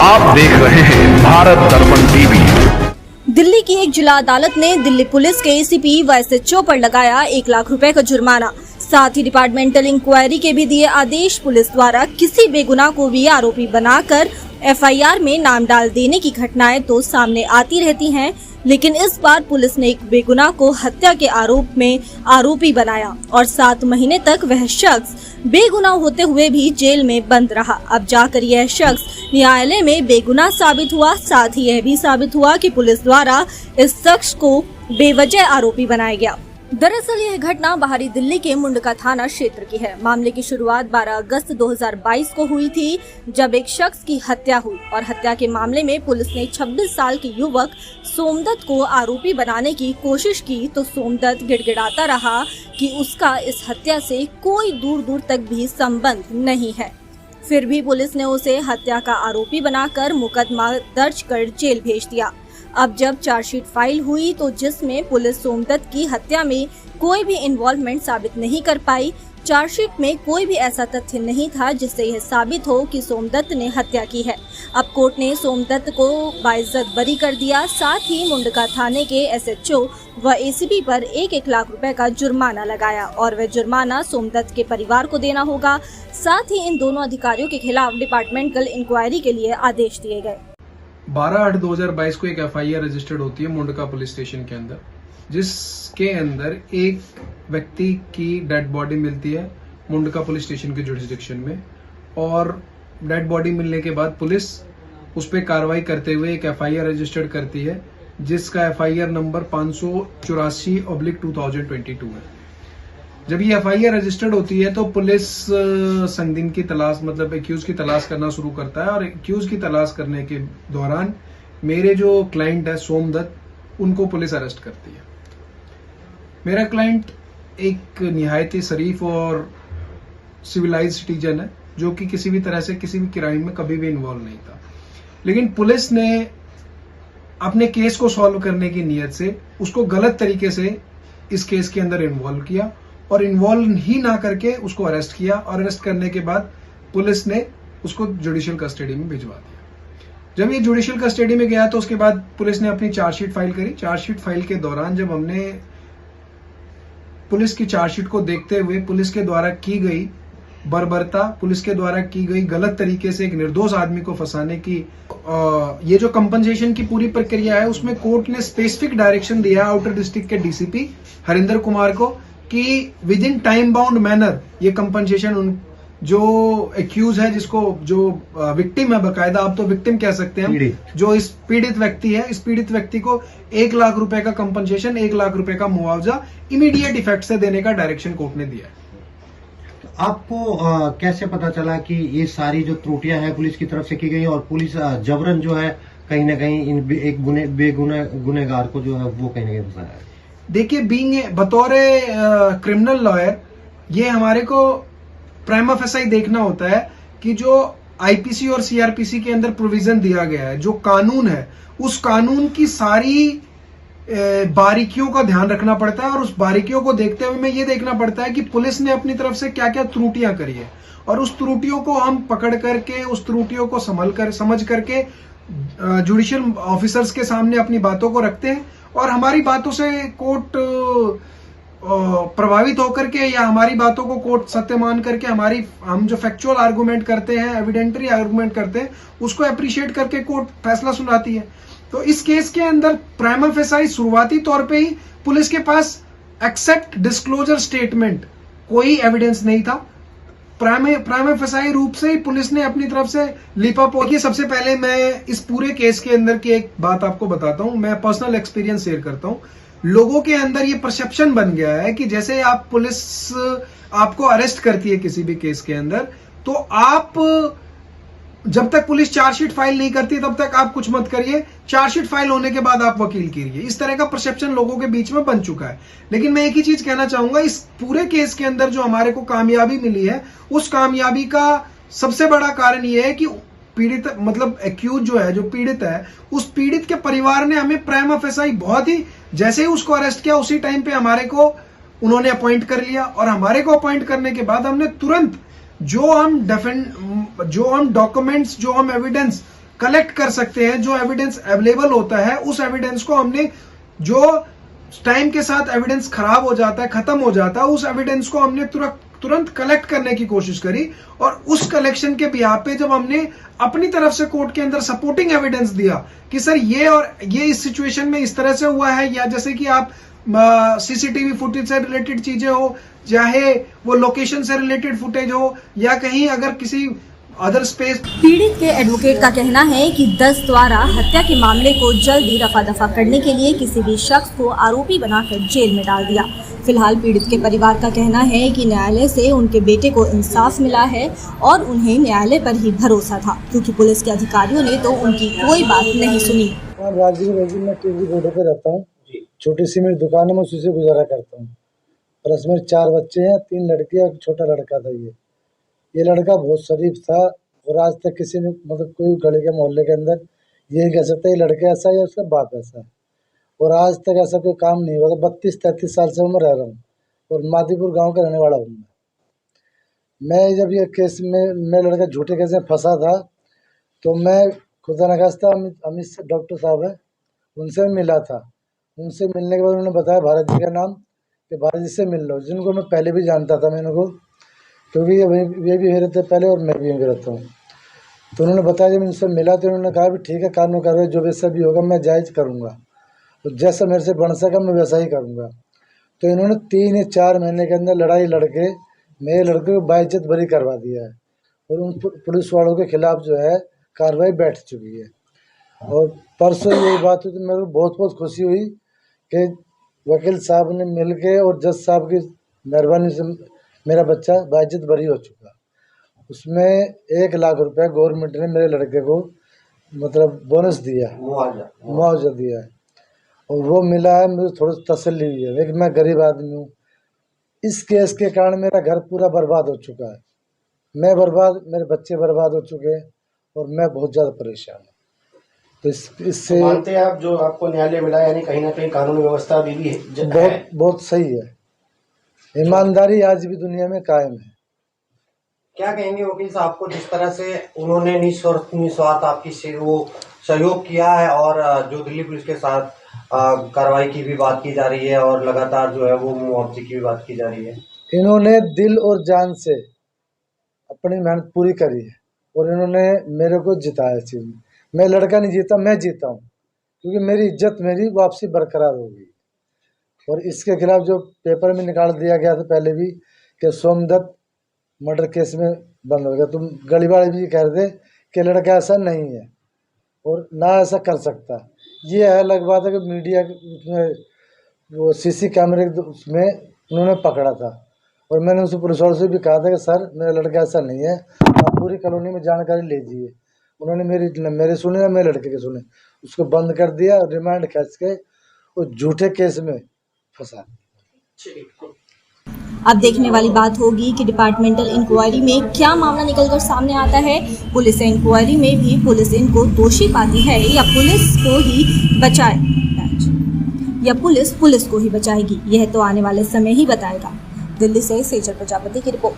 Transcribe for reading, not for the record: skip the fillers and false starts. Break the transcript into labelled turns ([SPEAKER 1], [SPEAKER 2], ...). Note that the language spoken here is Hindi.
[SPEAKER 1] आप देख रहे हैं भारत दर्पण टीवी।
[SPEAKER 2] दिल्ली की एक जिला अदालत ने दिल्ली पुलिस के एसीपी व एसएचओ पर लगाया 1 लाख रुपए का जुर्माना। साथ ही डिपार्टमेंटल इंक्वायरी के भी दिए आदेश। पुलिस द्वारा किसी बेगुनाह को भी आरोपी बनाकर एफआईआर में नाम डाल देने की घटनाएं तो सामने आती रहती हैं, लेकिन इस बार पुलिस ने एक बेगुनाह को हत्या के आरोप में आरोपी बनाया और 7 महीने तक वह शख्स बेगुनाह होते हुए भी जेल में बंद रहा। अब जाकर यह शख्स न्यायालय में बेगुनाह साबित हुआ। साथ ही यह भी साबित हुआ कि पुलिस द्वारा इस शख्स को बेवजह आरोपी बनाया गया। दरअसल यह घटना बाहरी दिल्ली के मुंडका थाना क्षेत्र की है। मामले की शुरुआत 12 अगस्त 2022 को हुई थी, जब एक शख्स की हत्या हुई और हत्या के मामले में पुलिस ने 26 साल के युवक सोमदत्त को आरोपी बनाने की कोशिश की तो सोमदत्त गिड़गिड़ाता रहा कि उसका इस हत्या से कोई दूर दूर तक भी संबंध नहीं है। फिर भी पुलिस ने उसे हत्या का आरोपी बनाकर मुकदमा दर्ज कर जेल भेज दिया। अब जब चार्जशीट फाइल हुई तो जिसमें पुलिस सोमदत्त की हत्या में कोई भी इन्वॉल्वमेंट साबित नहीं कर पाई। चार्जशीट में कोई भी ऐसा तथ्य नहीं था जिससे यह साबित हो कि सोमदत्त ने हत्या की है। अब कोर्ट ने सोमदत्त को बाइज्जत बरी कर दिया। साथ ही मुंडका थाने के एसएचओ व एसीपी पर 1-1 लाख रुपए का जुर्माना लगाया और वह जुर्माना सोमदत्त के परिवार को देना होगा। साथ ही इन दोनों अधिकारियों के खिलाफ डिपार्टमेंटल इंक्वायरी के लिए आदेश दिए गए।
[SPEAKER 3] 12/8/2022 को एक एफआईआर रजिस्टर्ड होती है मुंडका पुलिस स्टेशन के अंदर, जिसके अंदर एक व्यक्ति की डेड बॉडी मिलती है मुंडका पुलिस स्टेशन के जुरिसडिक्शन में। और डेड बॉडी मिलने के बाद पुलिस उस पर कार्रवाई करते हुए एक एफआईआर रजिस्टर्ड करती है, जिसका एफआईआर नंबर 584/2022 है। जब ये एफआईआर रजिस्टर्ड होती है तो पुलिस संदिग्ध की तलाश मतलब एक्यूज की तलाश करना शुरू करता है और एक्यूज की तलाश करने के दौरान मेरे जो क्लाइंट है सोमदत्त, उनको पुलिस अरेस्ट करती है। मेरा क्लाइंट एक निहायत ही शरीफ और सिविलाइज सिटीजन है, जो कि किसी भी तरह से किसी भी क्राइम में कभी भी इन्वॉल्व नहीं था। लेकिन पुलिस ने अपने केस को सॉल्व करने की नीयत से उसको गलत तरीके से इस केस के अंदर इन्वॉल्व किया और इन्वॉल्व ही ना करके उसको अरेस्ट किया और अरेस्ट करने के बाद पुलिस ने उसको जुडिशियल कस्टडी में भिजवा दिया। जब ये जुडिशियल कस्टडी में गया तो उसके बाद पुलिस ने अपनी चार्जशीट फाइल करी। चार्जशीट फाइल के दौरान जब हमने पुलिस की चार्जशीट को देखते हुए पुलिस के द्वारा की गई बर्बरता, पुलिस के द्वारा की गई गलत तरीके से एक निर्दोष आदमी को फंसाने की ये जो कंपनसेशन की पूरी प्रक्रिया है, उसमें कोर्ट ने स्पेसिफिक डायरेक्शन दिया आउटर डिस्ट्रिक्ट के डीसीपी हरिंदर कुमार को कि with in time bound manner ये कंपनसेशन जो एक्यूज है, जिसको जो विक्टिम है, बकायदा आप तो विक्टिम कह सकते हैं, जो इस पीड़ित व्यक्ति है, इस पीड़ित व्यक्ति को 1 लाख रुपए का कंपनसेशन, 1 लाख रुपए का मुआवजा इमीडिएट इफेक्ट से देने का डायरेक्शन कोर्ट ने दिया है।
[SPEAKER 4] आपको कैसे पता चला कि ये सारी जो त्रुटियां हैं पुलिस की तरफ से की गई और पुलिस जबरन जो है कहीं ना कहीं इन एक गुनेगार को जो है वो कहीं ना कहीं फंसाया है?
[SPEAKER 3] देखिए, बतौर क्रिमिनल लॉयर ये हमारे को प्राइमा फेसाई देखना होता है कि जो आईपीसी और सीआरपीसी के अंदर प्रोविजन दिया गया है, जो कानून है, उस कानून की सारी बारीकियों का ध्यान रखना पड़ता है और उस बारीकियों को देखते हुए हमें ये देखना पड़ता है कि पुलिस ने अपनी तरफ से क्या क्या त्रुटियां करी है और उस त्रुटियों को हम पकड़ करके, उस त्रुटियों को समझ करके जुडिशियल ऑफिसर्स के सामने अपनी बातों को रखते हैं और हमारी बातों से कोर्ट प्रभावित होकर के या हमारी बातों को कोर्ट सत्य मान करके हम जो फैक्चुअल आर्गुमेंट करते हैं, एविडेंटरी आर्गुमेंट करते हैं, उसको अप्रिशिएट करके कोर्ट फैसला सुनाती है। तो इस केस के अंदर प्राइमा फेसाई शुरुआती तौर पे ही पुलिस के पास एक्सेप्ट डिस्क्लोजर स्टेटमेंट कोई एविडेंस नहीं था। प्राइमा फेसाई रूप से ही पुलिस ने अपनी तरफ से लिपापोती। सबसे पहले मैं इस पूरे केस के अंदर की एक बात आपको बताता हूं, मैं पर्सनल एक्सपीरियंस शेयर करता हूं। लोगों के अंदर ये परसेप्शन बन गया है कि जैसे पुलिस आपको अरेस्ट करती है किसी भी केस के अंदर, तो आप जब तक पुलिस चार्जशीट फाइल नहीं करती तब तक आप कुछ मत करिए, चार्जशीट फाइल होने के बाद आप वकील कीजिए। इस तरह का परसेप्शन लोगों के बीच में बन चुका है। लेकिन मैं एक ही चीज कहना चाहूंगा, इस पूरे केस के अंदर जो हमारे को कामयाबी मिली है, उस कामयाबी का सबसे बड़ा कारण यह है कि पीड़ित मतलब एक्यूज जो है, जो पीड़ित है, उस पीड़ित के परिवार ने हमें प्राइमा फेसाई बहुत ही, जैसे ही उसको अरेस्ट किया उसी टाइम पे हमारे को उन्होंने अपॉइंट कर लिया और हमारे को अपॉइंट करने के बाद हमने तुरंत जो हम डॉक्यूमेंट्स, जो हम एविडेंस कलेक्ट कर सकते हैं, जो एविडेंस अवेलेबल होता है उस एविडेंस को हमने, जो टाइम के साथ एविडेंस खराब हो जाता है, खत्म हो जाता है, उस एविडेंस को हमने तुरंत कलेक्ट करने की कोशिश करी। और उस कलेक्शन के बिहार पे जब हमने अपनी तरफ से कोर्ट के अंदर सपोर्टिंग एविडेंस दिया कि सर ये और ये इस सिचुएशन में इस तरह से हुआ है, या जैसे कि आप सीसीटीवी फुटेज से रिलेटेड चीजें हो, चाहे वो लोकेशन से रिलेटेड फुटेज हो, या कहीं अगर किसी अदर स्पेस।
[SPEAKER 2] पीड़ित के एडवोकेट का कहना है कि 10 द्वारा हत्या के मामले को जल्दी रफा दफा करने के लिए किसी भी शख्स को आरोपी बनाकर जेल में डाल दिया। फिलहाल पीड़ित के परिवार का कहना है कि न्यायालय से उनके बेटे को इंसाफ मिला है और उन्हें न्यायालय पर ही भरोसा था, क्योंकि पुलिस के अधिकारियों ने तो उनकी कोई बात नहीं सुनी।
[SPEAKER 5] राजीव मैं टीवी रोड पे रहता हूँ, छोटी सी मेरी दुकान है, मैं उसी से गुजारा करता हूँ। प्लस मेरे 4 बच्चे हैं, 3 लड़की और छोटा लड़का था। ये लड़का बहुत शरीफ था और आज तक किसी ने मतलब कोई गली के मोहल्ले के अंदर ये कह सकता है ये लड़का ऐसा है या उसका बाप ऐसा है, और आज तक ऐसा कोई काम नहीं हुआ। 32-33 साल से मैं रह रहा हूँ और मादीपुर गांव का रहने वाला हूँ। मैं जब ये केस में मैं लड़का झूठे केस में फंसा था तो मैं खुदा नखास्ता अमित डॉक्टर साहब है उनसे मिला था। उनसे मिलने के बाद उन्होंने बताया भारत जी का नाम कि भारत जी से मिल लो, जिनको मैं पहले भी जानता था मैंने को, क्योंकि ये भी यहीं रहते पहले और मैं भी यहीं रहता हूँ। तो उन्होंने बताया जब उनसे मिला तो उन्होंने कहा भी ठीक है, कानून कार्रवाई जो वैसा भी होगा मैं जायज़ करूँगा, तो जैसा मेरे से बन सका मैं वैसा ही करूँगा। तो इन्होंने 3 या 4 महीने के अंदर लड़ाई लड़के मेरे लड़के को बाइज्जत बरी करवा दिया है और उन पुलिस वालों के खिलाफ जो है कार्रवाई बैठ चुकी है। और परसों यही बात हुई तो मेरे को बहुत खुशी हुई कि वकील साहब ने मिल के और जज साहब की मेहरबानी से मेरा बच्चा बाइज्जत बरी हो चुका। उसमें 1 लाख रुपए गवर्नमेंट ने मेरे लड़के को मतलब बोनस दिया, मुआवजा दिया है और वो मिला है। मुझे थोड़ी तसल्ली हुई है, लेकिन मैं गरीब आदमी हूँ। इस केस के कारण मेरा घर पूरा बर्बाद हो चुका है, मैं बर्बाद, मेरे बच्चे बर्बाद हो चुके हैं और मैं बहुत ज़्यादा परेशान हूँ। तो इससे
[SPEAKER 6] मानते हैं आप जो आपको न्यायालय मिला, यानी कहीं ना कहीं कानून व्यवस्था अभी भी
[SPEAKER 5] बहुत सही है, ईमानदारी आज भी दुनिया में कायम है।
[SPEAKER 6] क्या कहेंगे वकील साहब को, जिस तरह से उन्होंने निस्वार्थ आपकी वो सहयोग किया है और जो दिल्ली पुलिस के साथ कार्रवाई की भी बात की जा रही है और लगातार जो है वो मुआवजे की भी बात की जा रही है।
[SPEAKER 5] इन्होंने दिल और जान से अपनी मेहनत पूरी करी है और इन्होंने मेरे को जिताया चीज में। मैं लड़का नहीं जीता, मैं जीता हूँ, क्योंकि मेरी इज्जत मेरी वापसी बरकरार हो गई। और इसके खिलाफ जो पेपर में निकाल दिया गया था पहले भी कि सोमदत्त मर्डर केस में बंद हो गया, तुम गली वाले भी कह रहे थे कि लड़का ऐसा नहीं है और ना ऐसा कर सकता। ये है अलग बात है कि मीडिया में वो सीसी कैमरे में उन्होंने पकड़ा था और मैंने उस पुलिस वालों से भी कहा था कि सर मेरा लड़का ऐसा नहीं है, आप पूरी कॉलोनी में जानकारी लीजिए। उन्होंने मेरे सुने या मेरे लड़के के सुने, उसको बंद कर दिया, रिमांड खींच के और झूठे केस में फंसा।
[SPEAKER 2] अब देखने वाली बात होगी कि डिपार्टमेंटल इंक्वायरी में क्या मामला निकलकर सामने आता है। पुलिस इंक्वायरी में भी पुलिस इनको दोषी पाती है या पुलिस को ही बचाएगी, यह तो आने वाले समय ही बताएगा। दिल्ली से सेजल प्रजापति की रिपोर्ट।